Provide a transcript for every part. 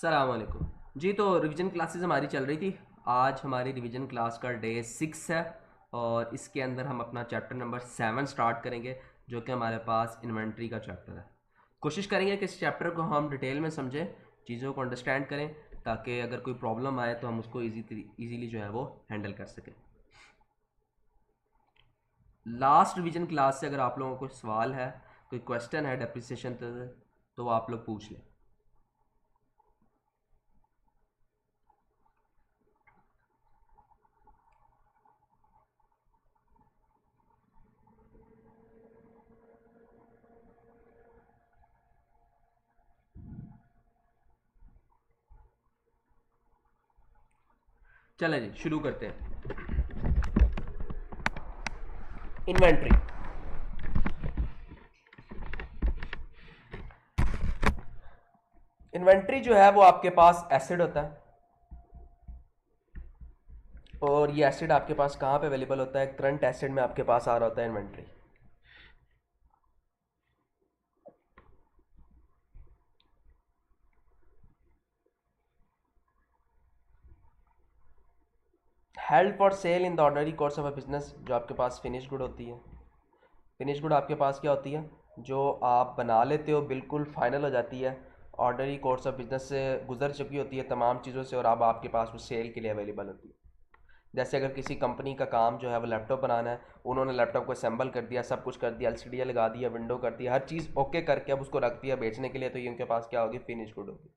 अस्सलामुअलैकुम जी। तो revision classes हमारी चल रही थी। आज हमारी रिवीजन क्लास का डे 6 है और इसके अंदर हम अपना चैप्टर नंबर 7 स्टार्ट करेंगे, जो कि हमारे पास इन्वेंट्री का चैप्टर है। कोशिश करेंगे कि इस चैप्टर को हम डिटेल में समझें, चीज़ों को अंडरस्टैंड करें, ताकि अगर कोई प्रॉब्लम आए तो हम उसको ईजीली जो है वो हैंडल कर सकें। लास्ट रिवीजन क्लास से अगर आप लोगों को कोई सवाल है, कोई क्वेश्चन है डेप्रिसिएशन तो वो आप लोग पूछ लें। चलें जी, शुरू करते हैं। इन्वेंट्री। इन्वेंट्री जो है वो आपके पास एसिड होता है, और ये एसिड आपके पास कहाँ पे अवेलेबल होता है? करंट एसिड में आपके पास आ रहा होता है inventory. Held for sale in the ordinary course of a business, जो आपके पास फिनिश गुड होती है। फिनिश गुड आपके पास क्या होती है? जो आप बना लेते हो, बिल्कुल फाइनल हो जाती है, ऑर्डनरी कोर्स ऑफ बिजनेस से गुजर चुकी होती है तमाम चीज़ों से, और अब आपके पास वो सेल के लिए अवेलेबल होती है। जैसे अगर किसी कंपनी का काम जो है वो लैपटॉप बनाना है, उन्होंने लैपटॉप को असेंबल कर दिया, सब कुछ कर दिया, एलसीडी लगा दिया, विंडो कर दिया, हर चीज़ ओके करके अब उसको रख दिया बेचने के लिए, तो ये उनके पास क्या होगी? फिनिश गुड होगी।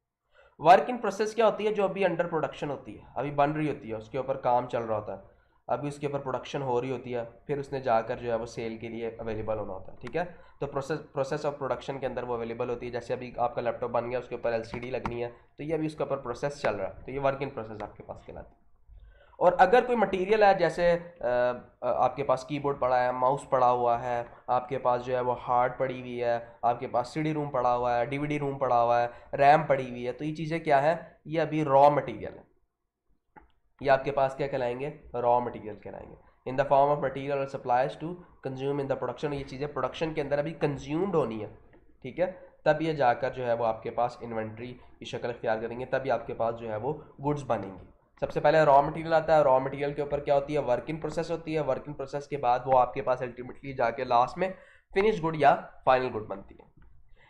वर्क इन प्रोसेस क्या होती है? जो अभी अंडर प्रोडक्शन होती है, अभी बन रही होती है, उसके ऊपर काम चल रहा होता है, अभी उसके ऊपर प्रोडक्शन हो रही होती है, फिर उसने जाकर जो है वो सेल के लिए अवेलेबल होना होता है। ठीक है, तो प्रोसेस ऑफ प्रोडक्शन के अंदर वो अवेलेबल होती है। जैसे अभी आपका लैपटॉप बन गया, उसके ऊपर एलसीडी लगनी है, तो ये अभी उसके ऊपर प्रोसेस चल रहा है, तो ये वर्क इन प्रोसेस आपके पास कहलाती है। और अगर कोई मटेरियल है, जैसे आपके पास कीबोर्ड पड़ा है, माउस पड़ा हुआ है, आपके पास जो है वो हार्ड पड़ी हुई है, आपके पास सीडी रूम पड़ा हुआ है, डीवीडी रूम पड़ा हुआ है, रैम पड़ी हुई है, तो ये चीज़ें क्या है? ये अभी रॉ मटेरियल है। ये आपके पास क्या कहलाएंगे? रॉ मटेरियल कहलाएंगे। In the form of material और supplies to consume in the production. ये चीज़ें प्रोडक्शन के अंदर अभी कंज्यूम्ड होनी है। ठीक है, तब ये जाकर जो है वो आपके पास इन्वेंट्री की शक्ल इख्तियार करेंगे, तभी आपके पास जो है वो गुड्स बनेंगी। सबसे पहले रॉ मटेरियल आता है, रॉ मटेरियल के ऊपर क्या होती है? वर्क इन प्रोसेस होती है, वर्क इन प्रोसेस के बाद वो आपके पास अल्टीमेटली जाके लास्ट में फिनिश गुड या फाइनल गुड बनती है।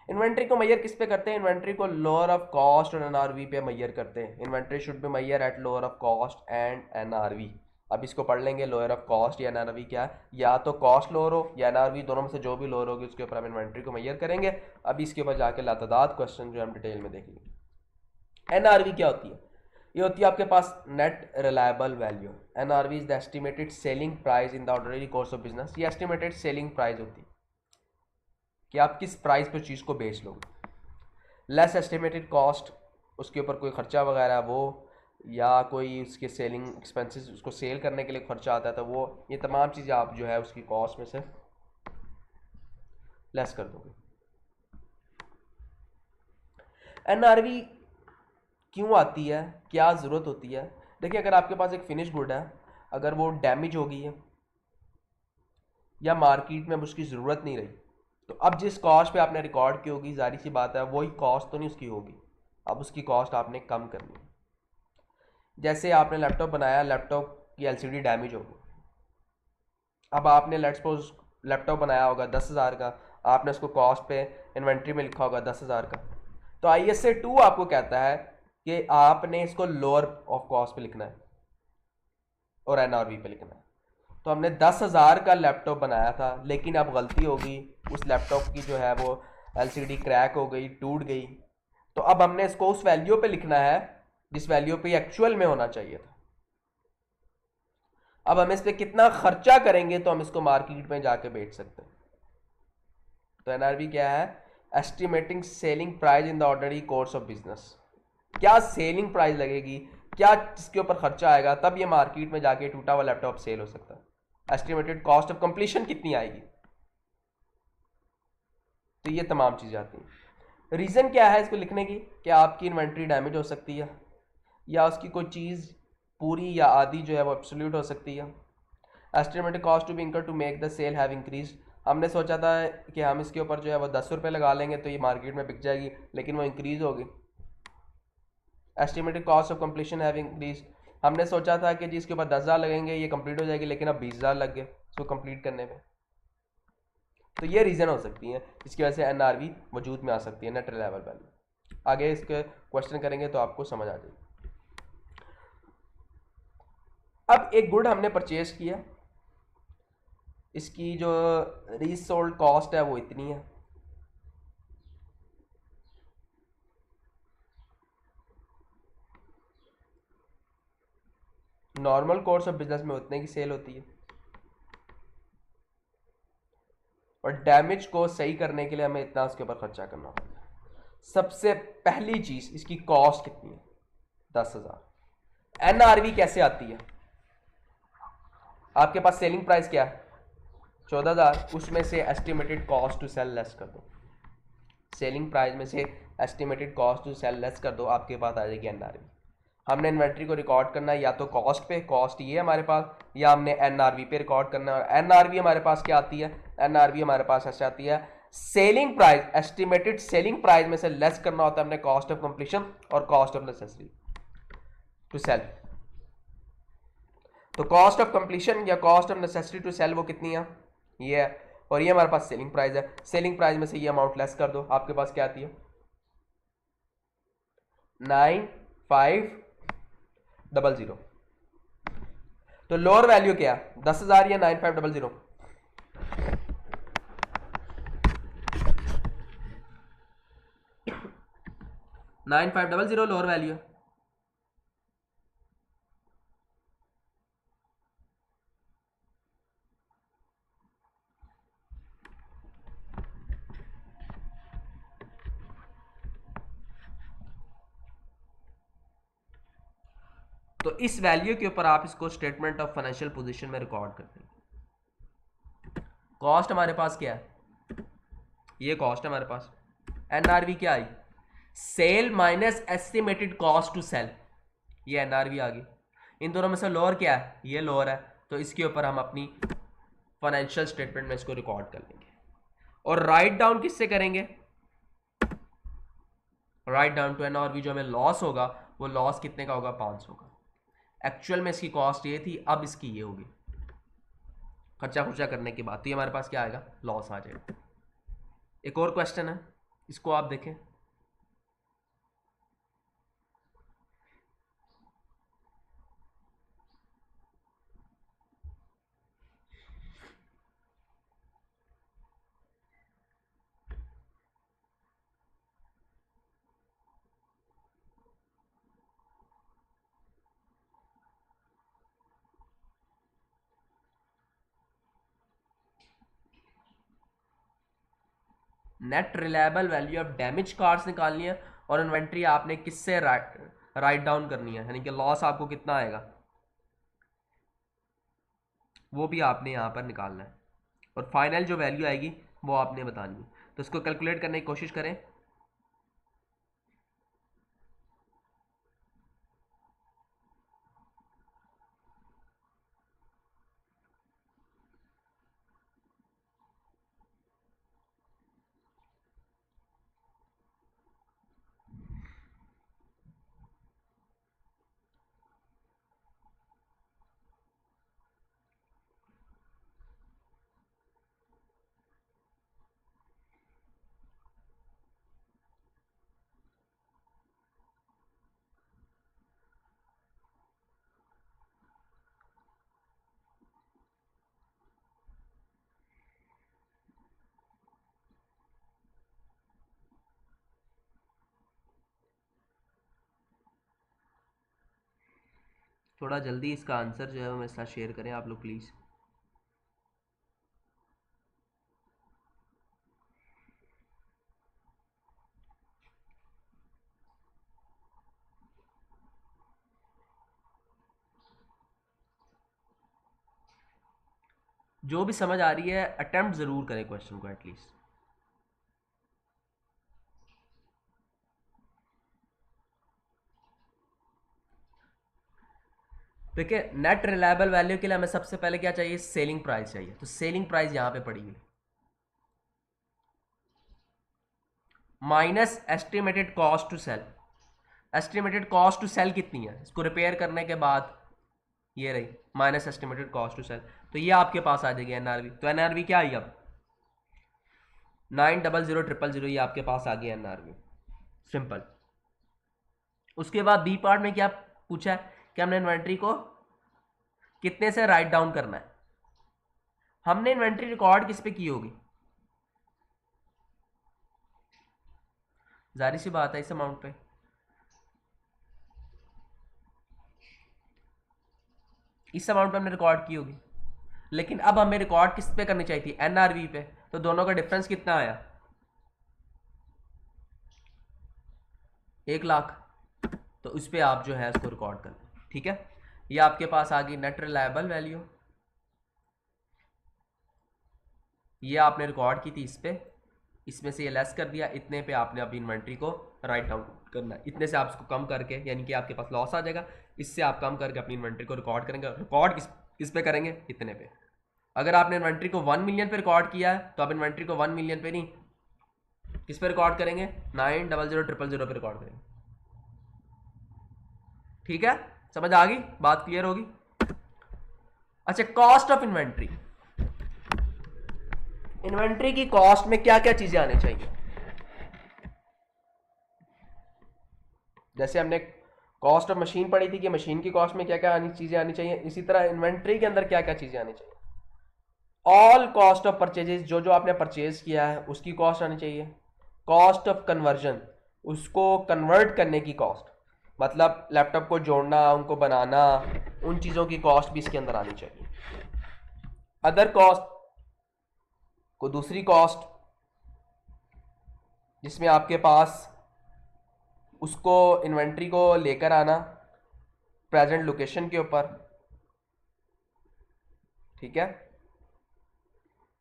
इन्वेंट्री को मैयर किस पे करते हैं? इन्वेंट्री को लोअर ऑफ कॉस्ट और एनआरवी पे मैयर करते हैं। Inventory should be measured at lower of cost and NRV. अब इसको पढ़ लेंगे, लोअर ऑफ कॉस्ट या एनआरवी क्या है? या तो कॉस्ट लोअर हो या एनआरवी, दोनों में से जो भी लोअर होगी उसके ऊपर हम इन्वेंट्री को मैयर करेंगे। अब इसके ऊपर जाके लातादाद क्वेश्चन जो हम डिटेल में देखेंगे। एनआरवी क्या होती है? ये होती है आपके पास net reliable value. NRV is the estimated selling price in the ordinary course of business. ये एस्टिमेटेड सेलिंग प्राइस होती है कि आप किस प्राइस पर चीज़ को बेच लोगे। लेस एस्टिमेटेड कॉस्ट, उसके ऊपर कोई खर्चा वगैरह वो, या कोई उसके सेलिंग एक्सपेंसेस, उसको सेल करने के लिए खर्चा आता है, तो वो ये तमाम चीज़ें आप जो है उसकी कॉस्ट में से लेस कर दोगे। एनआरवी क्यों आती है, क्या ज़रूरत होती है? देखिए, अगर आपके पास एक फिनिश गुड है, अगर वो डैमेज हो गई है या मार्केट में अब उसकी ज़रूरत नहीं रही, तो अब जिस कॉस्ट पे आपने रिकॉर्ड की होगी, जारी सी बात है वही कॉस्ट तो नहीं उसकी होगी, अब उसकी कॉस्ट आपने कम करनी है। जैसे आपने लैपटॉप बनाया, लैपटॉप की एलसीडी डैमेज हो गई, अब आपने लेट्स सपोज लैपटॉप बनाया होगा 10,000 का, आपने उसको कॉस्ट पे इन्वेंट्री में लिखा होगा 10,000 का, तो ISA 2 आपको कहता है कि आपने इसको लोअर ऑफ कॉस्ट पे लिखना है और एनआरवी पे लिखना है। तो हमने 10,000 का लैपटॉप बनाया था, लेकिन अब गलती होगी, उस लैपटॉप की जो है वो एलसीडी क्रैक हो गई, टूट गई, तो अब हमने इसको उस वैल्यू पे लिखना है जिस वैल्यू पे एक्चुअल में होना चाहिए था। अब हम इस पे कितना खर्चा करेंगे तो हम इसको मार्केट में जाके बेच सकते हैं। तो एनआरवी क्या है? Estimating selling price in the ordinary course of business. क्या सेलिंग प्राइस लगेगी, क्या इसके ऊपर खर्चा आएगा, तब ये मार्केट में जाके टूटा हुआ लैपटॉप सेल हो सकता है। एस्टिमेटेड कॉस्ट ऑफ कंप्लीशन कितनी आएगी, तो ये तमाम चीज़ें आती हैं। रीज़न क्या है इसको लिखने की? कि आपकी इन्वेंट्री डैमेज हो सकती है, या उसकी कोई चीज़ पूरी या आधी जो है वो एब्सोल्यूट हो सकती है। Estimated cost to be incur to make the sell have increase. हमने सोचा था कि हम इसके ऊपर जो है वो 10 रुपये लगा लेंगे तो ये मार्केट में बिक जाएगी, लेकिन वो इंक्रीज़ होगी। Estimated cost of completion have increase, हमने सोचा था कि जी इसके ऊपर 10,000 लगेंगे, ये कंप्लीट हो जाएगी, लेकिन अब 20,000 लग गए इसको कंप्लीट करने में। तो ये रीज़न हो सकती है इसकी वजह से एनआरवी वजूद में आ सकती है, नेट रिलायबल वैल्यू। आगे इसके क्वेश्चन करेंगे तो आपको समझ आ जाएगी। अब एक गुड हमने परचेज किया, इसकी जो रीसोल्ड कॉस्ट है वो इतनी है, नॉर्मल कोर्स ऑफ बिजनेस में उतने की सेल होती है, और डैमेज को सही करने के लिए हमें इतना उसके ऊपर खर्चा करना होता है। सबसे पहली चीज इसकी कॉस्ट कितनी है, 10,000। एनआरवी कैसे आती है, आपके पास सेलिंग प्राइस क्या है 14,000, उसमें से estimated cost to sell less कर दो, सेलिंग प्राइस में से estimated cost to sell less कर दो, आपके पास आ जाएगी एनआरवी। हमने इन्वेंट्री को रिकॉर्ड करना है या तो कॉस्ट पे, कॉस्ट ये है हमारे पास, या हमने एनआरवी पे रिकॉर्ड करना है। और एनआरवी हमारे पास क्या आती है, एनआरवी हमारे पास ऐसे आती है, selling price, estimated selling price में से लेस करना होता है हमने कॉस्ट ऑफ कंप्लीशन और cost of necessary to sell. तो कॉस्ट ऑफ कंप्लीशन या cost of necessary to sell वो कितनी है, ये है, और ये हमारे पास सेलिंग प्राइस है। सेलिंग प्राइस में से ये अमाउंट लेस कर दो, आपके पास क्या आती है 9500। तो लोअर वैल्यू क्या, 10,000 या 9500, 9500 लोअर वैल्यू है। तो इस वैल्यू के ऊपर आप इसको स्टेटमेंट ऑफ फाइनेंशियल पोजीशन में रिकॉर्ड करते हैं। कॉस्ट हमारे पास क्या है, ये कॉस्ट है हमारे पास, एनआरवी क्या आई, sale minus estimated cost to sell, ये एनआरवी आ गई। इन दोनों में से लोअर क्या है, ये लोअर है, तो इसके ऊपर हम अपनी फाइनेंशियल स्टेटमेंट में इसको रिकॉर्ड कर लेंगे। और राइट डाउन किससे करेंगे, राइट डाउन टू एनआरवी। जो हमें लॉस होगा वो लॉस कितने का होगा, 500 का। एक्चुअल में इसकी कॉस्ट ये थी, अब इसकी ये होगी, खर्चा खुर्चा करने के बाद, तो ये हमारे पास क्या आएगा, लॉस आ जाएगा। एक और क्वेश्चन है, इसको आप देखें, net reliable value of damage cards निकालनी है, और इन्वेंट्री आपने किससे राइट डाउन करनी है, यानी कि लॉस आपको कितना आएगा वो भी आपने यहाँ पर निकालना है, और फाइनल जो वैल्यू आएगी वो आपने बतानी है। तो इसको कैलकुलेट करने की कोशिश करें। थोड़ा जल्दी इसका आंसर जो है वो मेरे साथ शेयर करें आप लोग प्लीज़। जो भी समझ आ रही है अटेम्प्ट ज़रूर करें क्वेश्चन को एटलीस्ट। देखिए नेट रिलायबल वैल्यू के लिए हमें सबसे पहले क्या चाहिए, सेलिंग प्राइस चाहिए। तो सेलिंग प्राइस यहां पे पड़ी हुई minus estimated cost to sell. Estimated cost to sell कितनी है इसको रिपेयर करने के बाद, ये रही minus estimated cost to sell, तो ये आपके पास आ जाएगी एनआरवी। तो एनआरवी क्या आई अब 900000, ये आपके पास आ गया एनआरवी, सिंपल। उसके बाद बी पार्ट में क्या पूछा है कि हमने इन्वेंट्री को कितने से राइट डाउन करना है। हमने इन्वेंट्री रिकॉर्ड किस पे की होगी, जाहिर सी बात है इस अमाउंट पे। इस अमाउंट पे हमने रिकॉर्ड की होगी, लेकिन अब हमें रिकॉर्ड किस पे करनी चाहिए थी, एनआरवी पे। तो दोनों का डिफरेंस कितना आया 1,00,000, तो उस पर आप जो है उसको रिकॉर्ड कर लें, ठीक है। ये आपके पास आ गई नेट रिलायबल वैल्यू, ये आपने रिकॉर्ड की थी इस पे, इसमें से ये लेस कर दिया, इतने पे आपने अभी इन्वेंट्री को राइट डाउन करना है। इतने से आप इसको कम करके, यानी कि आपके पास लॉस आ जाएगा, इससे आप कम करके अपनी इन्वेंट्री को रिकॉर्ड करेंगे। रिकॉर्ड किस पे करेंगे, इतने पे। अगर आपने इन्वेंट्री को 1 मिलियन पे रिकॉर्ड किया है तो आप इन्वेंट्री को 1 मिलियन पे नहीं, किस पे रिकॉर्ड करेंगे 900000 पे रिकॉर्ड करेंगे, ठीक है। समझ आ गई बात, क्लियर होगी। अच्छा, कॉस्ट ऑफ इन्वेंट्री। इन्वेंट्री की कॉस्ट में क्या क्या चीजें आनी चाहिए, जैसे हमने कॉस्ट ऑफ मशीन पढ़ी थी कि मशीन की कॉस्ट में क्या क्या चीजें आनी चाहिए, इसी तरह इन्वेंट्री के अंदर क्या क्या चीजें आनी चाहिए। ऑल कॉस्ट ऑफ परचेजेस, जो जो आपने परचेज किया है उसकी कॉस्ट आनी चाहिए। कॉस्ट ऑफ कन्वर्जन, उसको कन्वर्ट करने की कॉस्ट, मतलब लैपटॉप को जोड़ना, उनको बनाना, उन चीज़ों की कॉस्ट भी इसके अंदर आनी चाहिए। अदर कॉस्ट को दूसरी कॉस्ट जिसमें आपके पास उसको इन्वेंट्री को लेकर आना प्रेजेंट लोकेशन के ऊपर, ठीक है,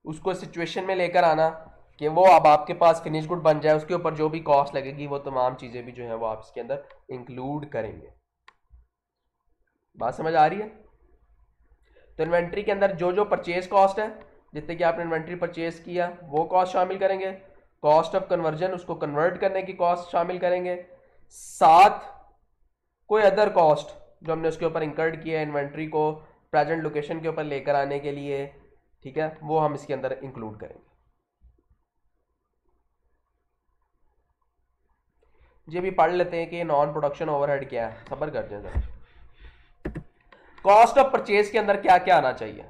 उसको सिचुएशन में लेकर आना कि वो अब आपके पास फिनिश गुड बन जाए, उसके ऊपर जो भी कॉस्ट लगेगी वो तमाम चीज़ें भी जो है वो आप इसके अंदर इंक्लूड करेंगे। बात समझ आ रही है। तो इन्वेंट्री के अंदर जो जो परचेज कॉस्ट है, जितने कि आपने इन्वेंट्री परचेज किया वो कॉस्ट शामिल करेंगे। कॉस्ट ऑफ कन्वर्जन, उसको कन्वर्ट करने की कॉस्ट शामिल करेंगे। साथ कोई अदर कॉस्ट जो हमने उसके ऊपर इंकर्ड किया है इन्वेंट्री को प्रेजेंट लोकेशन के ऊपर लेकर आने के लिए, ठीक है, वो हम इसके अंदर इंक्लूड करेंगे। ये भी पढ़ लेते हैं कि नॉन प्रोडक्शन ओवरहेड क्या है, सब्र कर जाए जरा। कॉस्ट ऑफ परचेज के अंदर क्या क्या आना चाहिए,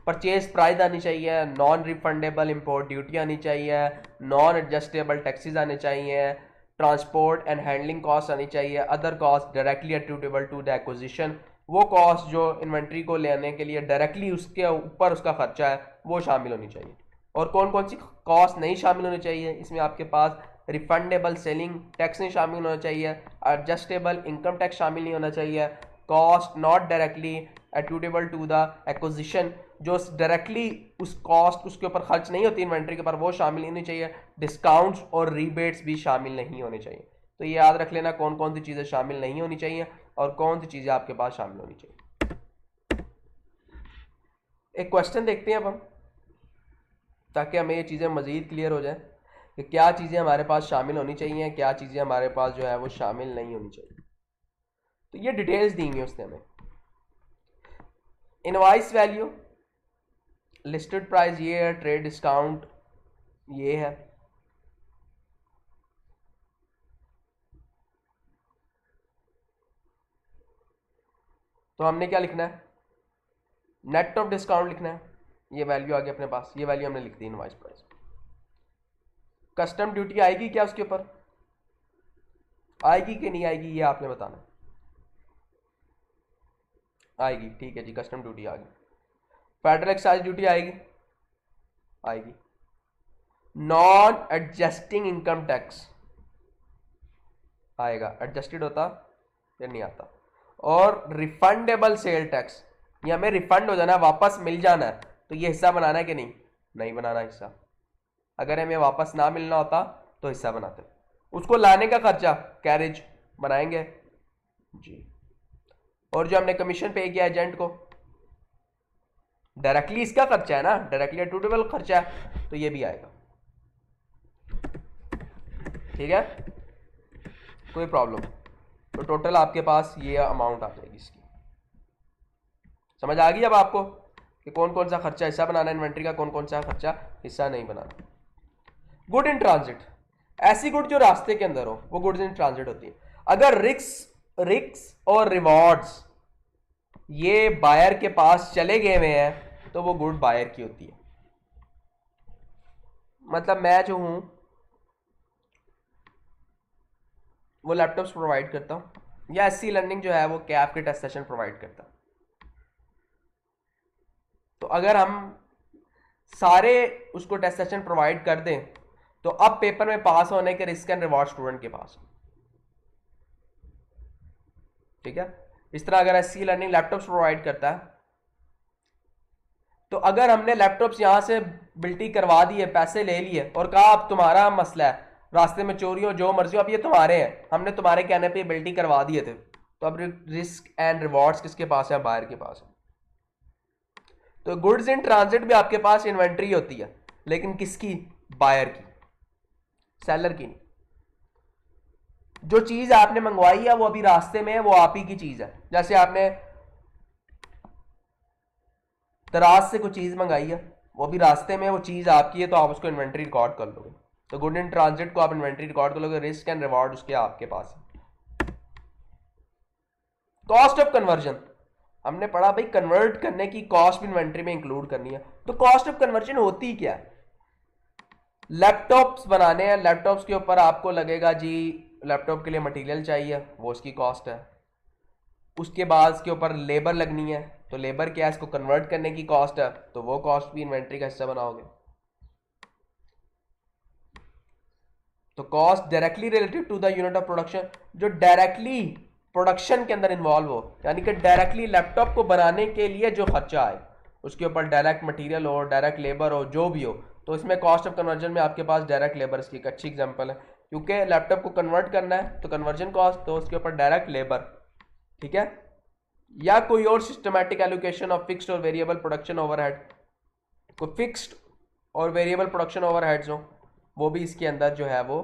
परचेज प्राइस आनी चाहिए, नॉन रिफंडेबल इंपोर्ट ड्यूटी आनी चाहिए, नॉन एडजस्टेबल टैक्सेस आने चाहिए, ट्रांसपोर्ट एंड हैंडलिंग कॉस्ट आनी चाहिए, other cost directly attributable to the acquisition, वो कॉस्ट जो इन्वेंट्री को लेने के लिए डायरेक्टली उसके ऊपर उसका खर्चा है वो शामिल होनी चाहिए। और कौन कौन सी कॉस्ट नहीं शामिल होनी चाहिए, इसमें आपके पास रिफंडेबल सेलिंग टैक्स नहीं शामिल होना चाहिए, एडजस्टेबल इनकम टैक्स शामिल नहीं होना चाहिए, cost not directly attributable to the acquisition, जो डायरेक्टली उस कॉस्ट उसके ऊपर खर्च नहीं होती इन्वेंट्री के ऊपर वो शामिल नहीं होनी चाहिए, डिस्काउंट्स और रिबेट्स भी शामिल नहीं होने चाहिए। तो ये याद रख लेना कौन कौन सी चीज़ें शामिल नहीं होनी चाहिए और कौन सी चीज़ें आपके पास शामिल होनी चाहिए। एक क्वेश्चन देखते हैं अब हम, ताकि हमें ये चीज़ें मज़ीद क्लियर हो जाए कि क्या चीज़ें हमारे पास शामिल होनी चाहिए, क्या चीज़ें हमारे पास जो है वो शामिल नहीं होनी चाहिए। तो ये डिटेल्स दी हुई उसने हमें। इनवाइस वैल्यू, लिस्टेड प्राइस ये है, ट्रेड डिस्काउंट ये है, तो हमने क्या लिखना है, नेट ऑफ डिस्काउंट लिखना है। ये वैल्यू आ गई अपने पास, ये वैल्यू हमने लिख दी इनवाइस प्राइस। कस्टम ड्यूटी आएगी क्या उसके ऊपर, आएगी कि नहीं आएगी ये आपने बताना। आएगी, ठीक है जी, कस्टम ड्यूटी आ गई। फेडरल एक्साइज ड्यूटी आएगी, आएगी। नॉन एडजस्टिंग इनकम टैक्स आएगा, एडजस्टेड होता या नहीं आता। और रिफंडेबल सेल टैक्स, ये हमें रिफंड हो जाना है, वापस मिल जाना है, तो ये हिस्सा बनाना है कि नहीं, नहीं बनाना हिस्सा। अगर हमें वापस ना मिलना होता तो हिस्सा बनाते। उसको लाने का खर्चा कैरेज बनाएंगे जी। और जो हमने कमीशन पे किया एजेंट को, डायरेक्टली इसका खर्चा है ना, डायरेक्टली एट्रीब्यूटेबल खर्चा है, तो ये भी आएगा, ठीक है। कोई प्रॉब्लम तो टोटल आपके पास ये अमाउंट आ जाएगी इसकी। समझ आ गई अब आपको कि कौन कौन सा खर्चा हिस्सा बनाना है इन्वेंट्री का, कौन कौन सा खर्चा हिस्सा नहीं बनाना। गुड इन ट्रांजिट, ऐसी गुड जो रास्ते के अंदर हो वो गुड्स इन ट्रांजिट होती है। अगर रिक्स और रिवॉर्ड्स ये बायर के पास चले गए हुए हैं तो वो गुड बायर की होती है। मतलब मैं जो हूं वो लैपटॉप्स प्रोवाइड करता हूं, या एससी लर्निंग जो है वो कैप के टेस्ट सेशन प्रोवाइड करता है। तो अगर हम सारे उसको टेस्ट सेशन प्रोवाइड कर दें तो अब पेपर में पास होने के रिस्क एंड रिवॉर्ड स्टूडेंट के पास। ठीक है, इस तरह अगर एससी लर्निंग लैपटॉप्स प्रोवाइड करता है तो अगर हमने लैपटॉप्स यहां से बिल्टी करवा दिए, पैसे ले लिए और कहा अब तुम्हारा मसला है, रास्ते में चोरी हो जो मर्जी हो, अब ये तुम्हारे हैं, हमने तुम्हारे कहने पे बिल्टी करवा दिए थे, तो अब रिस्क एंड रिवॉर्ड्स किसके पास है? बायर के पास है। तो गुड्स इन ट्रांजिट भी आपके पास इन्वेंट्री होती है, लेकिन किसकी? बायर की, सेलर की नहीं। जो चीज आपने मंगवाई है वो अभी रास्ते में है, वो आप ही की चीज है। जैसे आपने दराज से कोई चीज मंगाई है, वो अभी रास्ते में, वो चीज आपकी है, तो आप उसको इन्वेंट्री रिकॉर्ड कर लोगे। तो गुड इन ट्रांजिट को आप इन्वेंट्री रिकॉर्ड कर लोगे, रिस्क एंड रिवॉर्ड उसके आपके पास है। कॉस्ट ऑफ कन्वर्जन, हमने पढ़ा भाई कन्वर्ट करने की कॉस्ट भी इन्वेंट्री में इंक्लूड करनी है। तो कॉस्ट ऑफ कन्वर्जन होती क्या है? लैपटॉप्स बनाने हैं, लैपटॉप्स के ऊपर आपको लगेगा जी लैपटॉप के लिए मटेरियल चाहिए, वो उसकी कॉस्ट है। उसके बाद इसके ऊपर लेबर लगनी है, तो लेबर क्या है? इसको कन्वर्ट करने की कॉस्ट है, तो वो कॉस्ट भी इन्वेंट्री का हिस्सा बनाओगे। तो cost directly related to the unit of production, जो डायरेक्टली प्रोडक्शन के अंदर इन्वॉल्व हो, यानी कि डायरेक्टली लैपटॉप को बनाने के लिए जो खर्चा आए, उसके ऊपर डायरेक्ट मटेरियल हो, डायरेक्ट लेबर हो, जो भी हो, तो इसमें कॉस्ट ऑफ कन्वर्जन में आपके पास डायरेक्ट लेबर की एक अच्छी एग्जांपल है, क्योंकि लैपटॉप को कन्वर्ट करना है तो कन्वर्जन कॉस्ट, तो उसके ऊपर डायरेक्ट लेबर। ठीक है, या कोई और सिस्टमैटिक एलोकेशन ऑफ फिक्स्ड और वेरिएबल प्रोडक्शन ओवरहेड, कोई फिक्स्ड और वेरिएबल प्रोडक्शन ओवरहेड्स हो, वो भी इसके अंदर जो है वो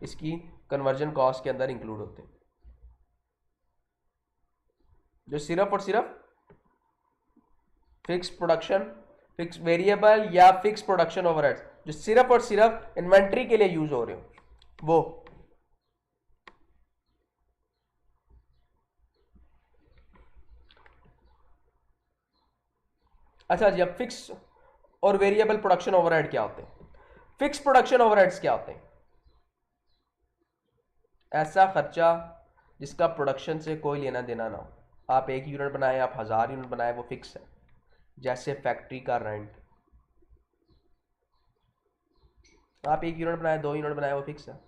इसकी कन्वर्जन कॉस्ट के अंदर इंक्लूड होते हैं। जो सिर्फ और सिर्फ फिक्स प्रोडक्शन, फिक्स वेरिएबल या फिक्स प्रोडक्शन ओवरहेड्स जो सिर्फ और सिर्फ इन्वेंट्री के लिए यूज हो रहे हो, वो। अच्छा जी, अब फिक्स और वेरिएबल प्रोडक्शन ओवरहेड क्या होते हैं? फिक्स प्रोडक्शन ओवरहेड्स क्या होते हैं? ऐसा खर्चा जिसका प्रोडक्शन से कोई लेना देना ना हो। आप 1 यूनिट बनाए, आप 1000 यूनिट बनाए, वो फिक्स है। जैसे फैक्ट्री का रेंट, आप 1 यूनिट बनाए, 2 यूनिट बनाए, वो फिक्स है।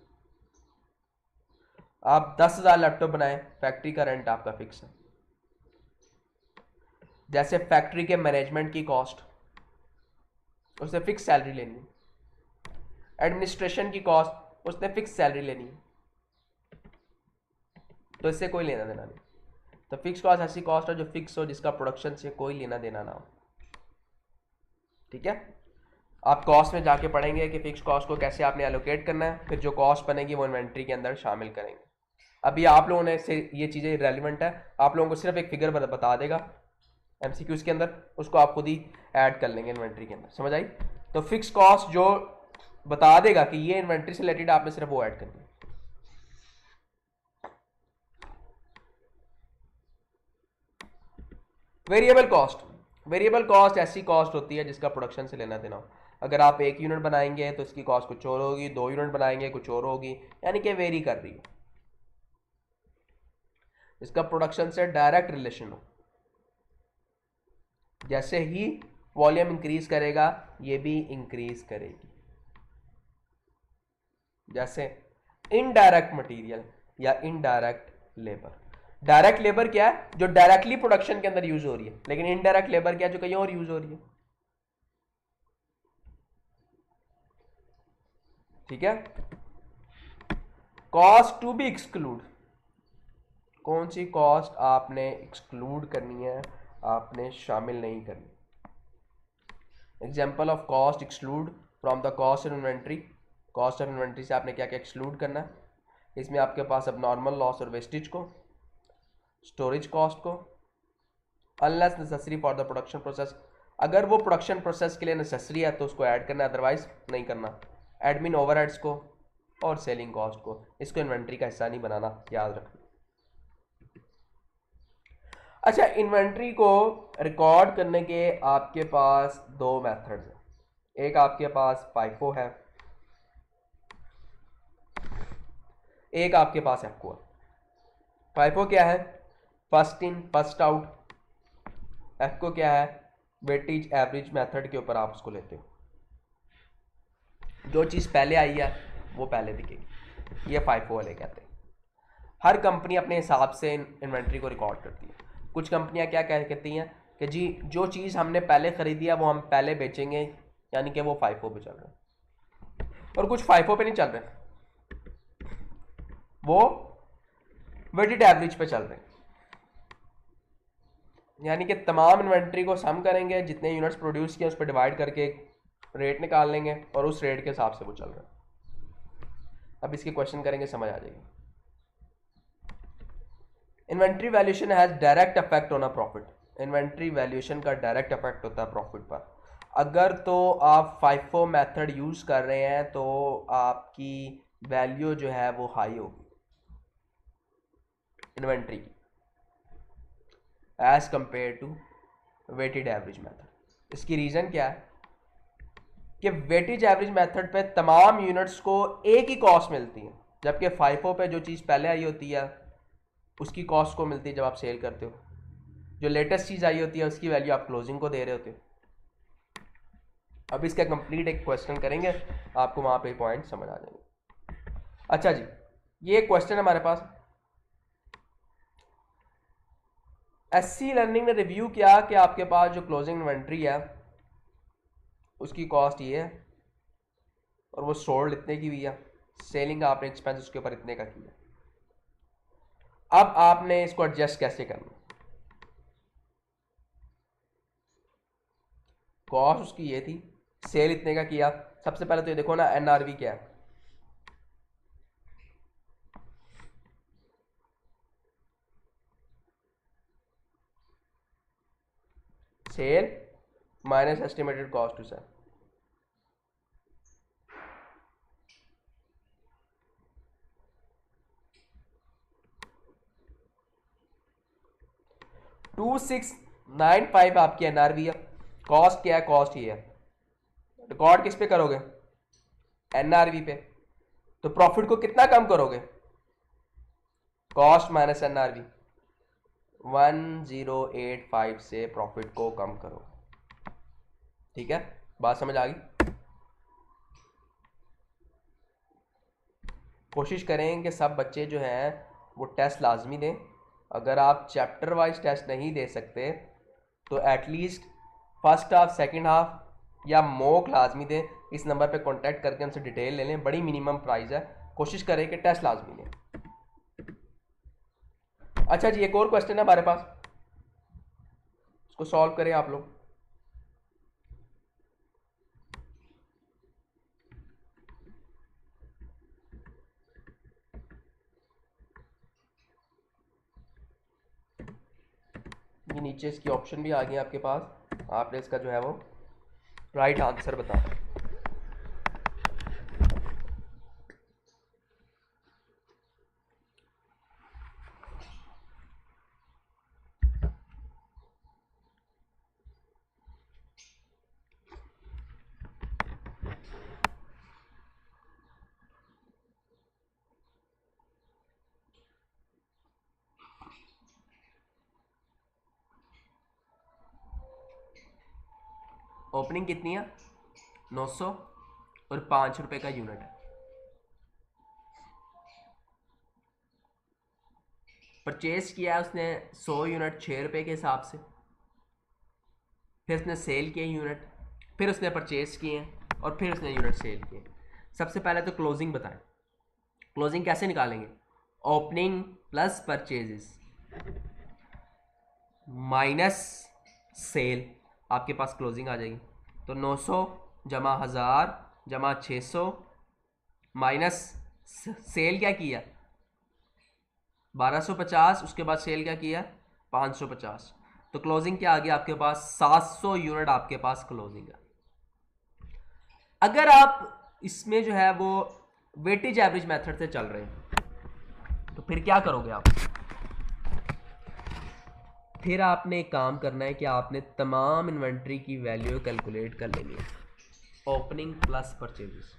आप 10,000 लैपटॉप बनाए, फैक्ट्री का रेंट आपका फिक्स है। जैसे फैक्ट्री के मैनेजमेंट की कॉस्ट, उसने फिक्स सैलरी लेनी है। एडमिनिस्ट्रेशन की कॉस्ट, उसने फिक्स सैलरी लेनी है, तो इससे कोई लेना देना नहीं। तो फिक्स कॉस्ट ऐसी कॉस्ट है जो फिक्स हो, जिसका प्रोडक्शन से कोई लेना देना ना हो। ठीक है, आप कॉस्ट में जाके पढ़ेंगे कि फिक्स कॉस्ट को कैसे आपने एलोकेट करना है, फिर जो कॉस्ट बनेगी वो इन्वेंट्री के अंदर शामिल करेंगे। अभी आप लोगों ने से ये चीज़ें रेलिवेंट है, आप लोगों को सिर्फ एक फिगर बता देगा एमसीक्यूज के अंदर, उसको आप खुद ही ऐड कर लेंगे इन्वेंट्री के अंदर। समझ आई? तो फिक्स कॉस्ट जो बता देगा कि ये इन्वेंट्री से रिलेटेड, आपने सिर्फ वो ऐड करनी है। वेरिएबल कॉस्ट, वेरिएबल कॉस्ट ऐसी कॉस्ट होती है जिसका प्रोडक्शन से लेना देना हो। अगर आप 1 यूनिट बनाएंगे तो इसकी कॉस्ट कुछ और होगी, 2 यूनिट बनाएंगे कुछ और होगी, यानी कि वेरी कर रही है। इसका प्रोडक्शन से डायरेक्ट रिलेशन हो। जैसे ही वॉल्यूम इंक्रीज करेगा ये भी इंक्रीज करेगी। जैसे इनडायरेक्ट मटेरियल या इनडायरेक्ट लेबर। डायरेक्ट लेबर क्या है? जो डायरेक्टली प्रोडक्शन के अंदर यूज हो रही है, लेकिन इनडायरेक्ट लेबर क्या है? जो कहीं और यूज हो रही है। ठीक है, कॉस्ट टू बी एक्सक्लूड, कौन सी कॉस्ट आपने एक्सक्लूड करनी है, आपने शामिल नहीं करनी। Example of cost exclude from the cost of inventory. Cost of inventory से आपने क्या क्या एक्सक्लूड करना है? इसमें आपके पास अब नॉर्मल लॉस और वेस्टेज को, स्टोरेज कॉस्ट को, unless necessary for the production process, अगर वो प्रोडक्शन प्रोसेस के लिए नेसेसरी है तो उसको ऐड करना है, अदरवाइज नहीं करना। एडमिन ओवरहेड्स को और सेलिंग कॉस्ट को, इसको इन्वेंट्री का हिस्सा नहीं बनाना, याद रखना। अच्छा, इन्वेंट्री को रिकॉर्ड करने के आपके पास दो मेथड्स हैं। एक आपके पास फाइफो है, एक आपके पास एफको है। फाइफो क्या है? First in first out. एफको क्या है? वेटेज एवरेज मेथड के ऊपर आप उसको लेते हो, जो चीज़ पहले आई है वो पहले दिखेगी। ये फाइफो वाले कहते हैं। हर कंपनी अपने हिसाब से इन्वेंट्री को रिकॉर्ड करती है। कुछ कंपनियां क्या कहती हैं कि जी जो चीज़ हमने पहले खरीदी है वो हम पहले बेचेंगे, यानी कि वो फाइफो पे चल रहे हैं। और कुछ फाइफो पे नहीं चल रहे, वो वेटेड एवरेज पे चल रहे हैं, यानी कि तमाम इन्वेंट्री को सम करेंगे, जितने यूनिट्स प्रोड्यूस किए उस पर डिवाइड करके रेट निकाल लेंगे और उस रेट के हिसाब से वो चल रहा है। अब इसके क्वेश्चन करेंगे, समझ आ जाएगी। Inventory valuation has direct effect on a profit. Inventory valuation का डायरेक्ट इफेक्ट होता है प्रॉफिट पर। अगर तो आप फाइफो मेथड यूज कर रहे हैं तो आपकी वैल्यू जो है वो हाई होगी इन्वेंट्री की, as compare to weighted average method. इसकी रीजन क्या है कि वेटेज एवरेज मेथड पे तमाम यूनिट्स को एक ही कॉस्ट मिलती है, जबकि फाइफो पे जो चीज़ पहले आई होती है उसकी कॉस्ट को मिलती है जब आप सेल करते हो। जो लेटेस्ट चीज़ आई होती है उसकी वैल्यू आप क्लोजिंग को दे रहे होते हो। अब इसका कंप्लीट एक क्वेश्चन करेंगे, आपको वहाँ पे पॉइंट समझ आ जाएंगे। अच्छा जी, ये क्वेश्चन हमारे पास एससी लर्निंग ने रिव्यू किया कि आपके पास जो क्लोजिंग इन्वेंट्री है उसकी कॉस्ट ये है और वो सोल्ड इतने की हुई है, सेलिंग आपने एक्सपेंस उसके ऊपर इतने का किया। अब आपने इसको एडजस्ट कैसे करना? कॉस्ट उसकी ये थी, सेल इतने का किया। सबसे पहले तो ये देखो ना एनआरवी क्या है, sell minus estimated cost to sell. $2695 आपकी एनआरवी है। कॉस्ट क्या है? कॉस्ट ये है। रिकॉर्ड किस पे करोगे? एनआरवी पे। तो प्रॉफिट को कितना कम करोगे? कॉस्ट माइनस एनआरवी, 1085 से प्रॉफिट को कम करो। ठीक है, बात समझ आ गई? कोशिश करें कि सब बच्चे जो हैं वो टेस्ट लाजमी दें। अगर आप चैप्टर वाइज टेस्ट नहीं दे सकते तो at least first half second half या मॉक लाजमी दें। इस नंबर पे कांटेक्ट करके उनसे डिटेल ले लें, बड़ी मिनिमम प्राइस है। कोशिश करें कि टेस्ट लाजमी दें। अच्छा जी, एक और क्वेश्चन है हमारे पास, इसको सॉल्व करें आप लोग। ये नीचे इसकी ऑप्शन भी आ गई आपके पास, आपने इसका जो है वो राइट आंसर बताना। ओपनिंग कितनी है? 900 और 5 रुपए का यूनिट है। परचेज किया उसने 100 यूनिट 6 रुपए के हिसाब से, फिर उसने सेल किए यूनिट, फिर उसने परचेज किए और फिर उसने यूनिट सेल किए। सबसे पहले तो क्लोजिंग बताएं। क्लोजिंग कैसे निकालेंगे? Opening plus purchases minus cell, आपके पास क्लोजिंग आ जाएगी। तो 900 जमा 1000 जमा 600 माइनस सेल क्या किया 1250, उसके बाद सेल क्या किया, 550, तो क्लोजिंग क्या आ गया आपके पास, 700 यूनिट आपके पास क्लोजिंग है। अगर आप इसमें जो है वो वेटेज एवरेज मेथड से चल रहे हैं तो फिर क्या करोगे आप, फिर आपने एक काम करना है कि आपने तमाम इन्वेंट्री की वैल्यू कैलकुलेट कर लेनी है, ओपनिंग प्लस परचेजेस।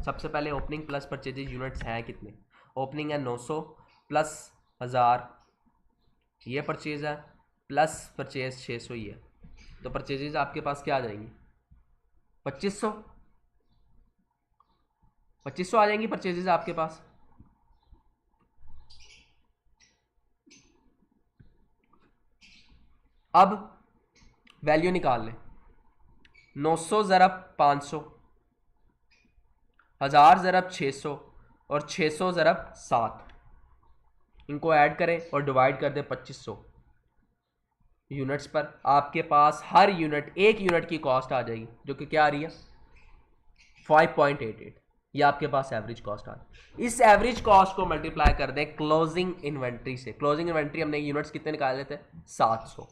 सबसे पहले ओपनिंग प्लस परचेजेज यूनिट्स हैं कितने, ओपनिंग है 900 प्लस 1000 ये परचेज है, प्लस परचेज 600 ही है, तो परचेजेज आपके पास क्या आ जाएंगी, 2500 आ जाएंगी परचेजेज आपके पास। अब वैल्यू निकाल लें, 900 ज़रब 500, 1000 ज़रब 600 और 600 ज़रब 7, इनको ऐड करें और डिवाइड कर दें 2500 यूनिट्स पर। आपके पास हर यूनिट, एक यूनिट की कॉस्ट आ जाएगी जो कि क्या आ रही है, 5.88। ये आपके पास एवरेज कॉस्ट आ रही है। इस एवरेज कॉस्ट को मल्टीप्लाई कर दें क्लोजिंग इन्वेंट्री से। क्लोजिंग इन्वेंट्री हमने यूनिट्स कितने निकाले थे, 700,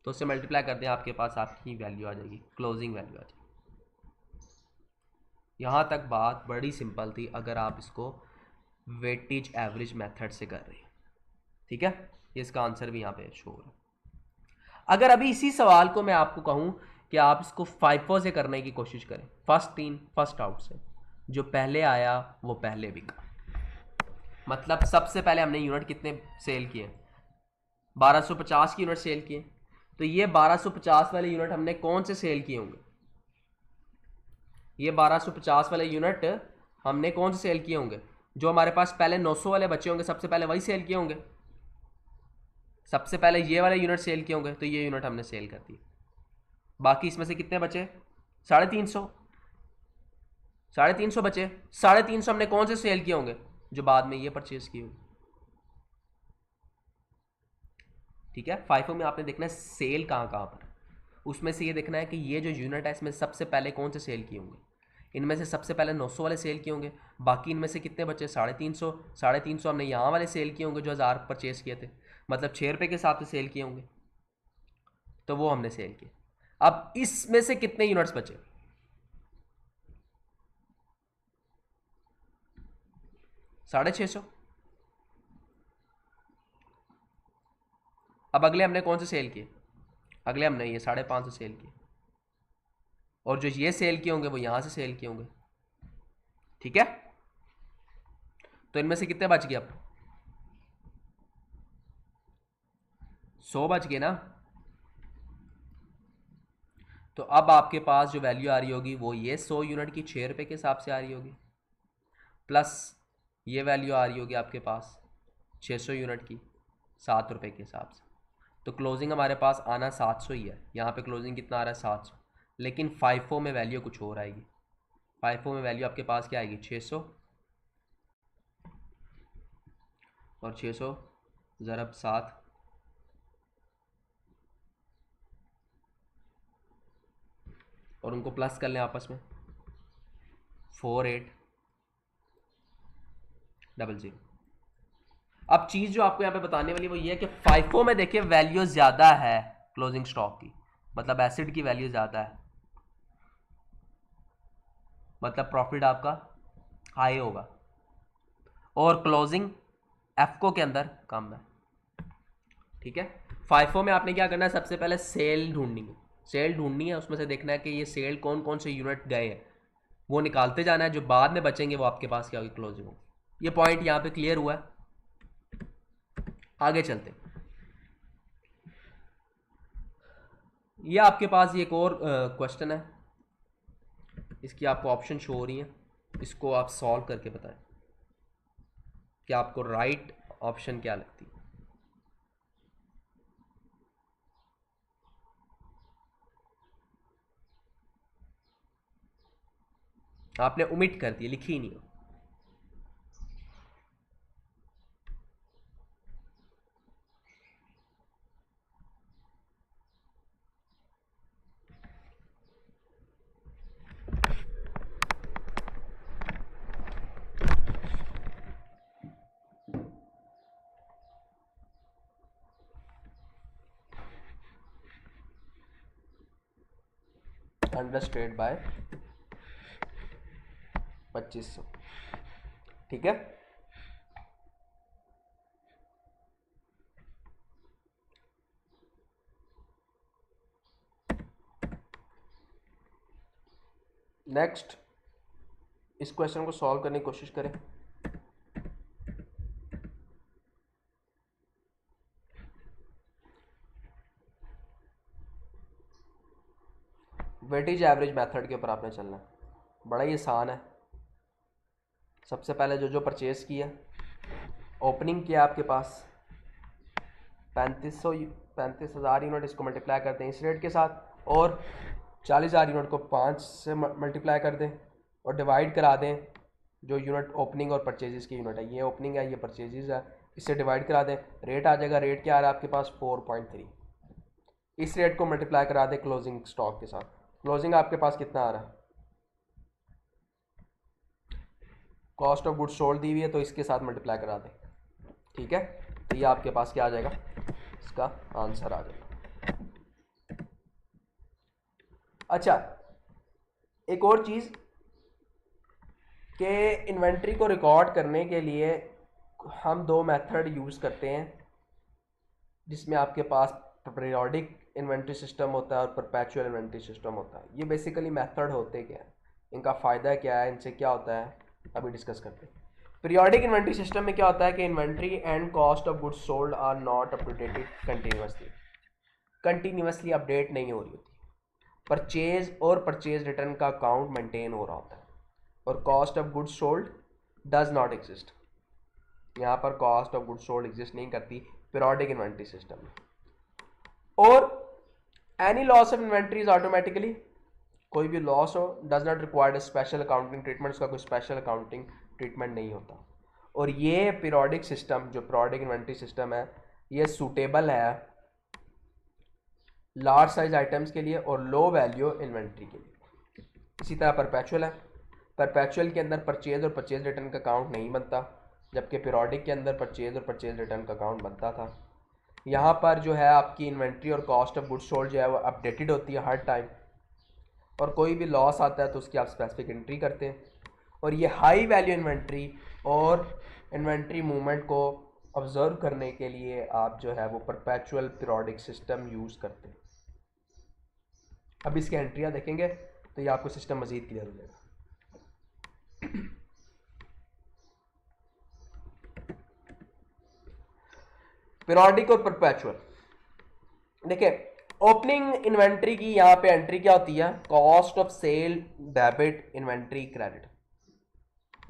तो उससे मल्टीप्लाई कर दें, आपके पास आपकी वैल्यू आ जाएगी, क्लोजिंग वैल्यू आ जाएगी। यहाँ तक बात बड़ी सिंपल थी अगर आप इसको वेटेज एवरेज मेथड से कर रहे हैं, ठीक है। इसका आंसर भी यहाँ पे शो हो रहा है। अगर अभी इसी सवाल को मैं आपको कहूँ कि आप इसको फाइफो से करने की कोशिश करें, फर्स्ट इन फर्स्ट आउट से, जो पहले आया वो पहले बिका, मतलब सबसे पहले हमने यूनिट कितने सेल किए, 1250 की यूनिट सेल किए, तो ये 1250 वाले यूनिट हमने कौन से सेल किए होंगे, ये 1250 वाले यूनिट हमने कौन से सेल किए होंगे, जो हमारे पास पहले 900 वाले बचे होंगे सबसे पहले वही सेल किए होंगे, सबसे पहले ये वाले यूनिट सेल किए होंगे, तो ये यूनिट हमने सेल कर दी। बाकी इसमें से कितने बचे, 350, 350 बचे, 350 हमने कौन से सेल किए होंगे, जो बाद में ये परचेज किए होंगे, ठीक है। फाइफो में आपने देखना है सेल कहाँ कहाँ पर, उसमें से ये देखना है कि ये जो यूनिट है इसमें सबसे पहले कौन से सेल किए होंगे, इनमें से सबसे पहले 900 वाले सेल किए होंगे, बाकी इनमें से कितने बचे, 350 हमने यहाँ वाले सेल किए होंगे जो 1000 परचेज किए थे, मतलब 6 रुपये के हिसाब से सेल किए होंगे, तो वो हमने सेल किए। अब इसमें से कितने यूनिट्स बचे, 650। अब अगले हमने कौन से सेल किए, अगले हमने ये 550 सेल किए, और जो ये सेल किए होंगे वो यहाँ से सेल किए होंगे, ठीक है। तो इनमें से कितने बच गए, अब 100 बच गए ना। तो अब आपके पास जो वैल्यू आ रही होगी वो ये 100 यूनिट की 6 रुपये के हिसाब से आ रही होगी, प्लस ये वैल्यू आ रही होगी आपके पास 600 यूनिट की 7 रुपये के हिसाब से। तो क्लोजिंग हमारे पास आना 700 ही है, यहाँ पे क्लोजिंग कितना आ रहा है, 700, लेकिन फाइफो में वैल्यू कुछ और आएगी। फाइफो में वैल्यू आपके पास क्या आएगी, 600 और 600 ज़रब 7, और उनको प्लस कर लें आपस में, 4800। अब चीज़ जो आपको यहाँ पे बताने वाली वो ये है कि फाइफो में देखिए वैल्यू ज़्यादा है क्लोजिंग स्टॉक की, मतलब एसिड की वैल्यू ज़्यादा है, मतलब प्रॉफिट आपका हाई होगा, और क्लोजिंग एफको के अंदर कम है, ठीक है। फाइफो में आपने क्या करना है, सबसे पहले सेल ढूंढनी है, सेल ढूंढनी है, उसमें से देखना है कि ये सेल कौन कौन से यूनिट गए हैं, वो निकालते जाना है, जो बाद में बचेंगे वो आपके पास क्या होगी, क्लोजिंग हो। ये पॉइंट यहाँ पे क्लियर हुआ है, आगे चलते। ये आपके पास एक और क्वेश्चन है, इसकी आपको ऑप्शन शो हो रही है, इसको आप सॉल्व करके बताएं कि आपको राइट ऑप्शन क्या लगती है। आपने ओमिट कर दी, लिखी ही नहीं हो। अंडरस्टेड बाय 2500, ठीक है। नेक्स्ट, इस क्वेश्चन को सॉल्व करने की कोशिश करें। वेटेज एवरेज मेथड के ऊपर आपने चलना है, बड़ा ही आसान है। सबसे पहले जो जो परचेज किया, ओपनिंग किया आपके पास 35,000 यूनिट, इसको मल्टीप्लाई करते हैं इस रेट के साथ, और 40,000 यूनिट को 5 से मल्टीप्लाई कर दें और डिवाइड करा दें जो यूनिट ओपनिंग और परचेजेस की यूनिट है, ये ओपनिंग है ये परचेजेस है, इससे डिवाइड करा दें, रेट आ जाएगा। रेट क्या आ रहा है आपके पास 4.3। इस रेट को मल्टीप्लाई करा दें क्लोजिंग स्टॉक के साथ, क्लोजिंग आपके पास कितना आ रहा है, कॉस्ट ऑफ गुड्स सोल्ड दी हुई है तो इसके साथ मल्टीप्लाई करा दें, ठीक है। तो ये आपके पास क्या आ जाएगा, इसका आंसर आ जाएगा। अच्छा, एक और चीज़ कि इन्वेंट्री को रिकॉर्ड करने के लिए हम दो मेथड यूज़ करते हैं, जिसमें आपके पास पीरियोडिक इन्वेंट्री सिस्टम होता है और परपेचुअल इन्वेंट्री सिस्टम होता है। ये बेसिकली मेथड होते क्या है, इनका फ़ायदा क्या है, इनसे क्या होता है, अभी डिस्कस करते हैं। पीरियोडिक इन्वेंट्री सिस्टम में क्या होता है कि inventory and cost of goods sold are not updated continuously update नहीं हो रही होती। परचेज और परचेज रिटर्न का अकाउंट मेंटेन हो रहा होता है, और cost of goods sold does not exist. यहाँ पर cost of goods sold exist नहीं करती पीरियोडिक इन्वेंट्री सिस्टम में। और any loss of inventory is automatically, कोई भी लॉस हो does not required special accounting treatment, उसका कोई स्पेशल अकाउंटिंग ट्रीटमेंट नहीं होता। और ये पीरियोडिक सिस्टम, जो पीरियोडिक इन्वेंट्री सिस्टम है, ये सूटेबल है लार्ज साइज आइटम्स के लिए और लो वैल्यू इन्वेंट्री के लिए। इसी तरह परपेचुअल है, परपेचुअल के अंदर परचेज और परचेज रिटर्न का अकाउंट नहीं बनता, जबकि पीरियोडिक के अंदर परचेज और परचेज रिटर्न का अकाउंट बनता था। यहाँ पर जो है आपकी इन्वेंट्री और कॉस्ट ऑफ गुड्स सोल्ड जो है वो अपडेटेड होती है हर टाइम, और कोई भी लॉस आता है तो उसकी आप स्पेसिफिक एंट्री करते हैं। और ये हाई वैल्यू इन्वेंट्री और इन्वेंट्री मूवमेंट को ऑब्जर्व करने के लिए आप जो है वो परपेचुअल पीरियोडिक सिस्टम यूज़ करते हैं। अब इसकी एंट्रियाँ देखेंगे तो ये आपको सिस्टम मज़ीद क्लियर हो जाएगा। पीरियोडिक और परपेचुअल, देखिए ओपनिंग इन्वेंट्री की यहाँ पे एंट्री क्या होती है, cost of sale debit inventory credit,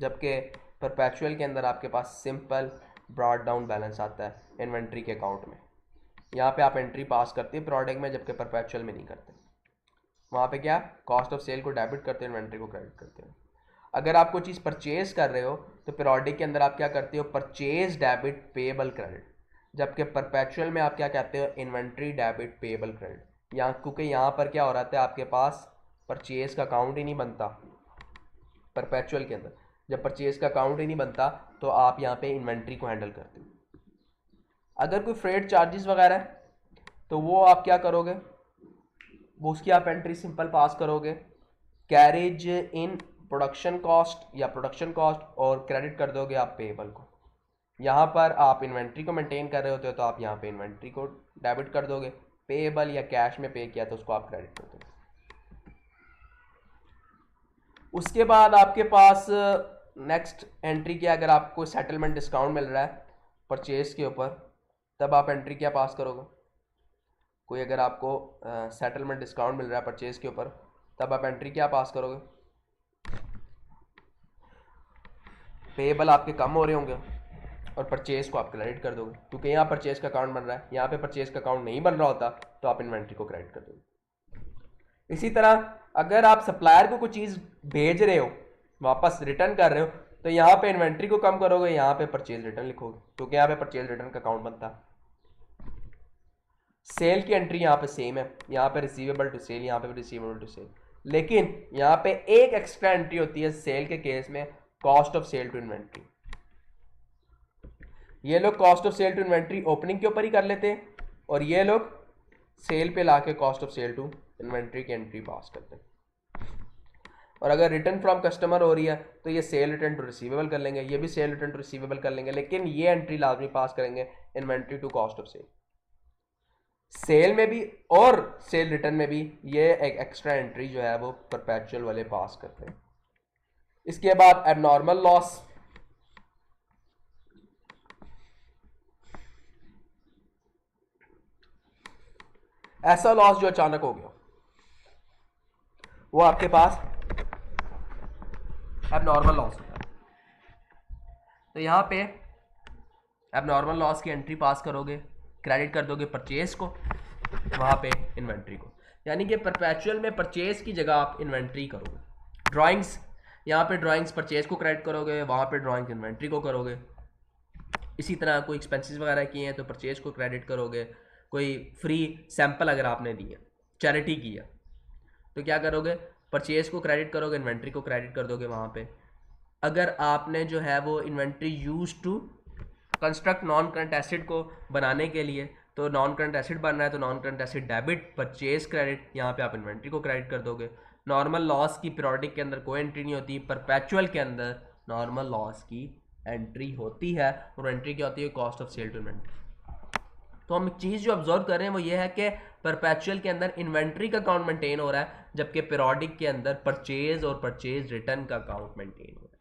जबकि परपेचुअल के अंदर आपके पास सिंपल ब्रॉड डाउन बैलेंस आता है इन्वेंट्री के अकाउंट में। यहाँ पे आप एंट्री पास करते हैं पीरियोडिक में, जबकि परपेचुअल में नहीं करते। वहाँ पे क्या, कॉस्ट ऑफ सेल को डेबिट करते हैं, इन्वेंट्री को क्रेडिट करते हैं। अगर आप कोई चीज़ परचेज कर रहे हो तो पीरियोडिक के अंदर आप क्या करते हो, परचेज डेबिट पेएबल क्रेडिट, जबकि परपेचुअल में आप क्या कहते हो, इन्वेंट्री डेबिट पेएबल क्रेडिट। यहाँ क्योंकि यहाँ पर क्या हो रहा था, आपके पास परचेज का अकाउंट ही नहीं बनता परपेचुअल के अंदर। जब परचेज का अकाउंट ही नहीं बनता तो आप यहाँ पे इन्वेंट्री को हैंडल करते हो। अगर कोई फ्रेट चार्जेस वगैरह है तो वो आप क्या करोगे, वो उसकी आप एंट्री सिंपल पास करोगे कैरेज इन प्रोडक्शन कॉस्ट या प्रोडक्शन कॉस्ट, और क्रेडिट कर दोगे आप पेएबल को। यहाँ पर आप इन्वेंट्री को मेंटेन कर रहे होते हो तो आप यहाँ पे इन्वेंट्री को डेबिट कर दोगे, पेएबल या कैश में पे किया तो उसको आप क्रेडिट कर दोगे। उसके बाद आपके पास नेक्स्ट एंट्री क्या, अगर आपको सेटलमेंट डिस्काउंट मिल रहा है परचेज के ऊपर तब आप एंट्री क्या पास करोगे, कोई अगर आपको सेटलमेंट डिस्काउंट मिल रहा है परचेज के ऊपर तब आप एंट्री क्या पास करोगे, पेएबल आपके कम हो रहे होंगे और परचेज को आप क्रेडिट कर दोगे, क्योंकि यहाँ परचेज का अकाउंट बन रहा है, यहाँ पे परचेज का अकाउंट नहीं बन रहा होता तो आप इन्वेंट्री को क्रेडिट कर दोगे। इसी तरह अगर आप सप्लायर को कोई चीज़ भेज रहे हो, वापस रिटर्न कर रहे हो, तो यहाँ पे इन्वेंट्री को कम करोगे, यहाँ पे परचेज रिटर्न लिखोगे, क्योंकि यहाँ पे परचेज रिटर्न का अकाउंट बनता है। सेल की एंट्री यहाँ पे सेम है, यहाँ पे रिसीवेबल टू सेल, यहाँ पे भी रिसीवेबल टू सेल, लेकिन यहाँ पे एक एक्स्ट्रा एंट्री होती है सेल के केस में, cost of sale to inventory. ये लोग cost of sale to inventory opening के ऊपर ही कर लेते हैं, और ये लोग सेल पे लाके cost of sale to inventory की एंट्री पास करते हैं। और अगर रिटर्न फ्रॉम कस्टमर हो रही है तो ये सेल रिटर्न टू रिसीवेबल कर लेंगे, ये भी सेल रिटर्न टू रिसीवेबल कर लेंगे, लेकिन ये एंट्री लाजमी पास करेंगे inventory to cost of sale. Sale में भी और सेल रिटर्न में भी ये एक एक्स्ट्रा एंट्री जो है वो परपेचुअल वाले पास करते हैं। इसके बाद एबनॉर्मल लॉस, ऐसा लॉस जो अचानक हो गया, वो आपके पास एबनॉर्मल लॉस होता है। तो यहाँ पे एबनॉर्मल लॉस की एंट्री पास करोगे, क्रेडिट कर दोगे परचेज को, वहाँ पे इन्वेंट्री को, यानी कि परपेचुअल में परचेज की जगह आप इन्वेंट्री करोगे। ड्राइंग्स, यहाँ पे ड्राइंग्स परचेज को क्रेडिट करोगे, वहाँ पे ड्राइंग्स इन्वेंट्री को करोगे। इसी तरह कोई एक्सपेंसेस वगैरह किए हैं तो परचेज को क्रेडिट करोगे। कोई फ्री सैंपल अगर आपने दिए, चैरिटी की है, तो क्या करोगे, परचेज को क्रेडिट करोगे, इन्वेंट्री को क्रेडिट कर दोगे वहाँ पे। अगर आपने जो है वो inventory use to construct non current asset को बनाने के लिए, तो नॉन करंट एसिड बन रहा है तो non current acid debit, purchase credit, यहाँ पे आप इन्वेंट्री को क्रेडिट कर दोगे। नॉर्मल लॉस की पीरियोडिक के अंदर कोई एंट्री नहीं होती, परपेचुअल के अंदर नॉर्मल लॉस की एंट्री होती है, और एंट्री क्या होती है, cost of sale to inventory. तो हम एक चीज़ जो ऑब्जर्व कर रहे हैं वो ये है कि परपेचुअल के अंदर इन्वेंट्री का अकाउंट मेंटेन हो रहा है, जबकि पीरियोडिक के अंदर परचेज और परचेज रिटर्न का अकाउंट मेंटेन हो रहा है।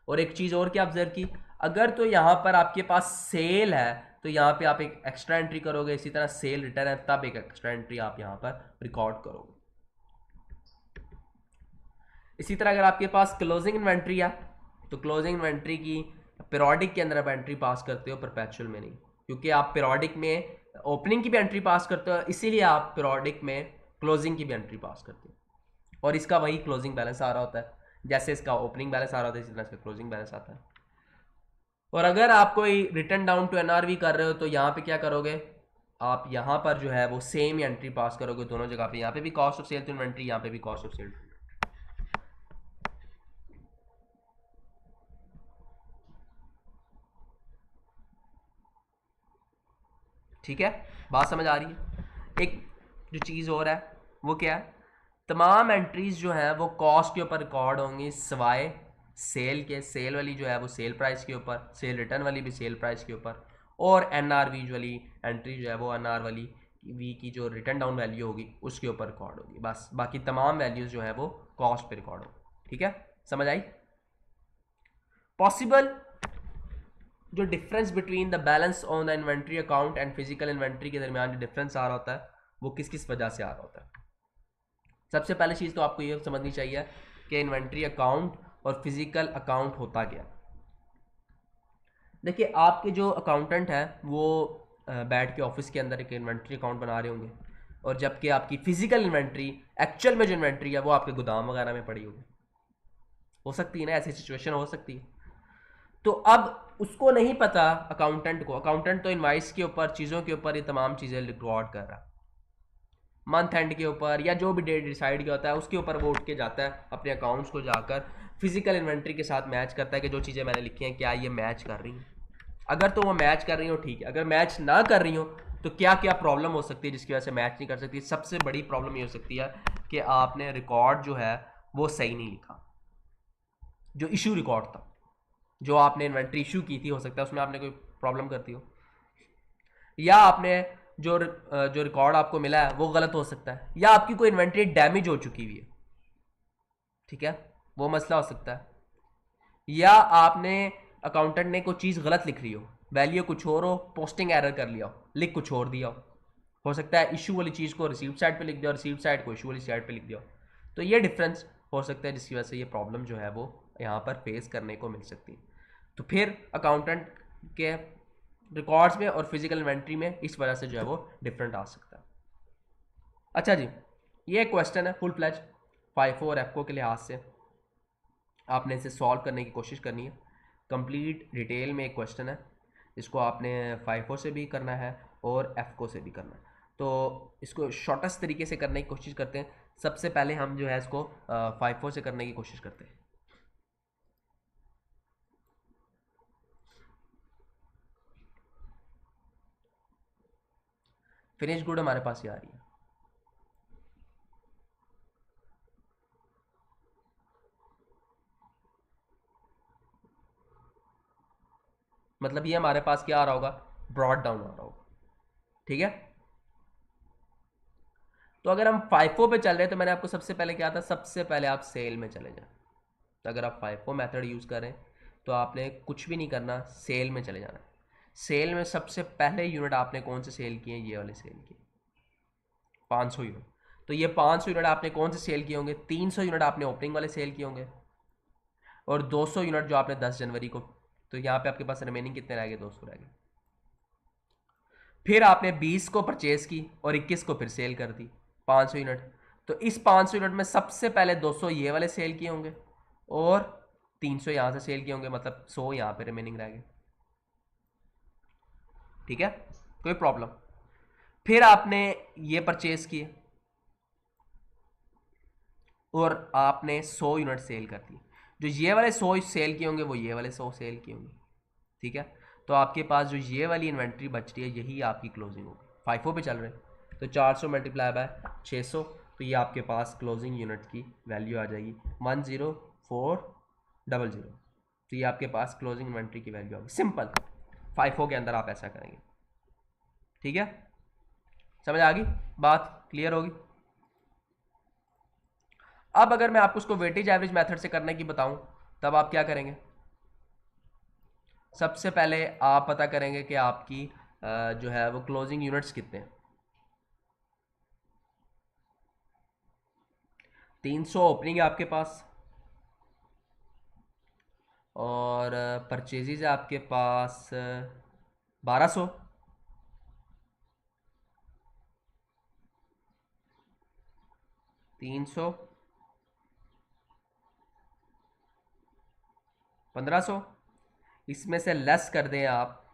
और एक चीज़ और क्या ऑब्जर्व की, अगर तो यहाँ पर आपके पास सेल है तो यहाँ पे आप एक एक्स्ट्रा एंट्री करोगे, इसी तरह सेल रिटर्न है तब एक एक्स्ट्रा एंट्री आप यहाँ पर रिकॉर्ड करोगे। इसी तरह अगर आपके पास क्लोजिंग इन्वेंट्री है तो क्लोजिंग इन्वेंट्री की पीरियोडिक के अंदर आप एंट्री पास करते हो, परपेचुअल में नहीं, क्योंकि आप पीरियोडिक में ओपनिंग की भी एंट्री पास करते हो, इसीलिए आप पीरियोडिक में क्लोजिंग की भी एंट्री पास करते हो, और इसका वही क्लोजिंग बैलेंस आ रहा होता है, जैसे इसका ओपनिंग बैलेंस आ रहा होता है इसी तरह इसका क्लोजिंग बैलेंस आता है। और अगर आप कोई रिटर्न डाउन टू एनआरवी कर रहे हो तो यहाँ पे क्या करोगे, आप यहाँ पर जो है वो सेम एंट्री पास करोगे दोनों जगह पे, यहाँ पे भी cost of sale to inventory, यहाँ पे भी कॉस्ट ऑफ सेल। ठीक है, बात समझ आ रही है। एक जो चीज़ और है वो क्या है, तमाम एंट्रीज जो है वो कॉस्ट के ऊपर रिकॉर्ड होंगी सिवाय सेल के। सेल वाली जो है वो सेल प्राइस के ऊपर, सेल रिटर्न वाली भी सेल प्राइस के ऊपर, और एनआर वी वाली एंट्री जो है वो एनआर वाली वी की जो रिटर्न डाउन वैल्यू होगी उसके ऊपर रिकॉर्ड होगी, बस बाकी तमाम वैल्यूज जो है वो कॉस्ट पे रिकॉर्ड होगी। ठीक है, समझ आई। पॉसिबल जो difference between the balance on the inventory account and physical inventory के दरमियान जो डिफरेंस आ रहा होता है वो किस किस वजह से आ रहा होता है। सबसे पहले चीज़ तो आपको ये समझनी चाहिए कि इन्वेंट्री अकाउंट और फिजिकल अकाउंट होता क्या। देखिए, आपके जो अकाउंटेंट है वो बैठ के ऑफिस के अंदर एक इन्वेंट्री अकाउंट बना रहे होंगे, और जबकि आपकी फिजिकल इन्वेंट्री, एक्चुअल में जो इन्वेंट्री है वो आपके गोदाम वगैरह में पड़ी होगी। हो सकती है ना, ऐसी सिचुएशन हो सकती है। तो अब उसको नहीं पता अकाउंटेंट को, अकाउंटेंट तो इनवाइस के ऊपर, चीज़ों के ऊपर ये तमाम चीज़ें रिकॉर्ड कर रहा है, मंथ एंड के ऊपर या जो भी डेट डिसाइड किया होता है उसके ऊपर वो उठ के जाता है अपने अकाउंट्स को जाकर फिजिकल इन्वेंट्री के साथ मैच करता है कि जो चीज़ें मैंने लिखी हैं क्या ये मैच कर रही हैं। अगर तो वो मैच कर रही हो ठीक है, अगर मैच ना कर रही हो तो क्या क्या प्रॉब्लम हो सकती है जिसकी वजह से मैच नहीं कर सकती। सबसे बड़ी प्रॉब्लम ये हो सकती है कि आपने रिकॉर्ड जो है वो सही नहीं लिखा, जो इशू रिकॉर्ड था, जो आपने इन्वेंट्री इशू की थी, हो सकता है उसमें आपने कोई प्रॉब्लम करती हो, या आपने जो रिकॉर्ड आपको मिला है वो गलत हो सकता है, या आपकी कोई इन्वेंट्री डैमेज हो चुकी हुई है, ठीक है, वो मसला हो सकता है, या आपने अकाउंटेंट ने कोई चीज़ गलत लिख रही हो, वैल्यू कुछ और हो, पोस्टिंग एरर कर लिया हो, लिख कुछ और दिया हो सकता है इशू वाली चीज़ को रिसीव साइड पे लिख दिया, रिसीव साइड को इशू वाली साइड पे लिख दिया। तो ये डिफरेंस हो सकता है जिसकी वजह से ये प्रॉब्लम जो है वो यहाँ पर फेस करने को मिल सकती है। तो फिर अकाउंटेंट के रिकॉर्ड्स में और फिजिकल इन्वेंट्री में इस वजह से जो है वो डिफरेंट आ सकता है। अच्छा जी, ये क्वेश्चन है फुल फ्लैज फाइफो और एफको के लिहाज से, आपने इसे सॉल्व करने की कोशिश करनी है। कंप्लीट डिटेल में एक क्वेश्चन है, इसको आपने फाइफो से भी करना है और एफको से भी करना है। तो इसको शॉर्टेस्ट तरीके से करने की कोशिश करते हैं। सबसे पहले हम जो है इसको फाइफो से करने की कोशिश करते हैं। फिनिश गुड हमारे पास ये आ रही है। मतलब ये हमारे पास क्या आ रहा होगा, ब्रॉड डाउन आ रहा होगा। ठीक है, तो अगर हम फाइफो पे चल रहे हैं तो मैंने आपको सबसे पहले क्या था, सबसे पहले आप सेल में चले जाए। तो अगर आप फाइफो मेथड यूज़ करें तो आपने कुछ भी नहीं करना, सेल में चले जाना। सेल में सबसे पहले यूनिट आपने कौन से सेल किए, ये वाले सेल किए 500 यूनिट। तो ये 500 यूनिट आपने कौन से सेल किए होंगे, 300 यूनिट आपने ओपनिंग वाले सेल किए होंगे और 200 यूनिट जो आपने 10 जनवरी को। तो यहाँ पे आपके पास रिमेनिंग कितने रह गए, 200 रह गए। फिर आपने 20 को परचेज की और 21 को फिर सेल कर दी 500 यूनिट। तो इस 500 यूनिट में सबसे पहले 200 ये वाले सेल किए होंगे और 300 यहाँ से सेल किए होंगे, मतलब 100 यहाँ पे रिमेनिंग रह गए। ठीक है, कोई प्रॉब्लम। फिर आपने ये परचेज किए और आपने 100 यूनिट सेल कर दी। जो ये वाले 100 सेल किए होंगे वो ये वाले 100 सेल किए होंगे। ठीक है, तो आपके पास जो ये वाली इन्वेंट्री बच रही है यही आपकी क्लोजिंग होगी। फाइफो पे चल रहे हैं तो 400 मल्टीप्लाई बाय 600, तो ये आपके पास क्लोजिंग यूनिट की वैल्यू आ जाएगी 10400। तो ये आपके पास क्लोजिंग इन्वेंट्री की वैल्यू होगी। सिंपल, फाइफो के अंदर आप ऐसा करेंगे। ठीक है, समझ आ गई बात, क्लियर होगी। अब अगर मैं आपको उसको वेटेज एवरेज मेथड से करने की बताऊं तब आप क्या करेंगे, सबसे पहले आप पता करेंगे कि आपकी जो है वो क्लोजिंग यूनिट्स कितने हैं। 300 ओपनिंग है आपके पास और परचेजेज है आपके पास 1200। 300 1500, इसमें से लेस कर दें आप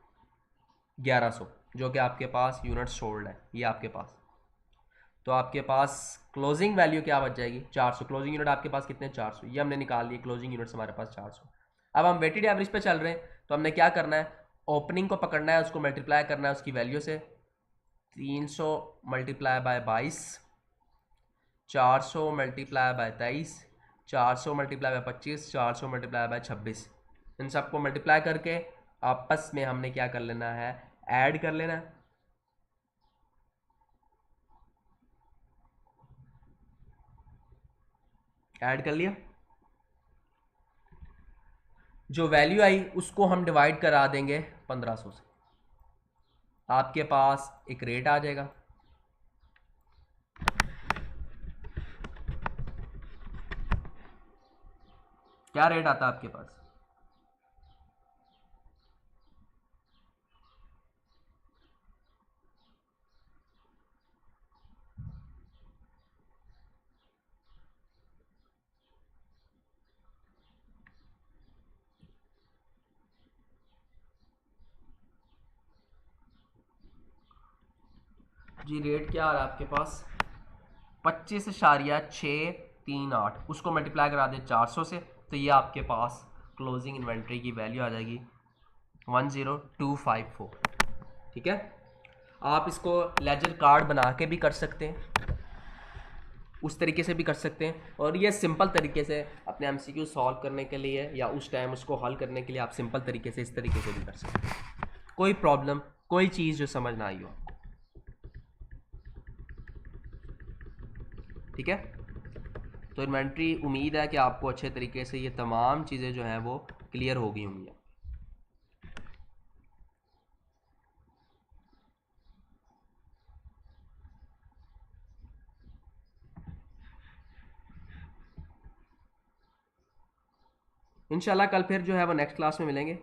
1100 जो कि आपके पास यूनिट सोल्ड है ये आपके पास। तो आपके पास क्लोजिंग वैल्यू क्या बच जाएगी, 400। क्लोजिंग यूनिट आपके पास कितने, 400, ये हमने निकाल लिए। क्लोजिंग यूनिट्स हमारे पास 400। अब हम वेटेड एवरेज पे चल रहे हैं तो हमने क्या करना है, ओपनिंग को पकड़ना है, उसको मल्टीप्लाई करना है उसकी वैल्यू से। 300 multiply by 22, 400 multiply by 23, 400 multiply by 25, 400 multiply by 26। इन सबको मल्टीप्लाई करके आपस में हमने क्या कर लेना है, ऐड कर लेना है। ऐड कर लिया, जो वैल्यू आई उसको हम डिवाइड करा देंगे 1500 से, आपके पास एक रेट आ जाएगा। क्या रेट आता है आपके पास, जी रेट क्या आ रहा है आपके पास, 25.638, उसको मल्टीप्लाई करा दे 400 से, तो ये आपके पास क्लोजिंग इन्वेंट्री की वैल्यू आ जाएगी 10254। ठीक है, आप इसको लेजर कार्ड बना के भी कर सकते हैं, उस तरीके से भी कर सकते हैं, और ये सिंपल तरीके से अपने एमसीक्यू सॉल्व करने के लिए या उस टाइम उसको हल करने के लिए आप सिंपल तरीके से इस तरीके से भी कर सकते हैं। कोई प्रॉब्लम, कोई चीज़ जो समझ ना आई हो। ठीक है, तो इन्वेंट्री उम्मीद है कि आपको अच्छे तरीके से ये तमाम चीज़ें जो हैं वो क्लियर हो गई होंगी। इंशाल्लाह कल फिर जो है वो नेक्स्ट क्लास में मिलेंगे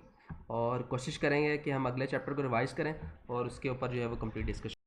और कोशिश करेंगे कि हम अगले चैप्टर को रिवाइज़ करें और उसके ऊपर जो है वो कंप्लीट डिस्कशन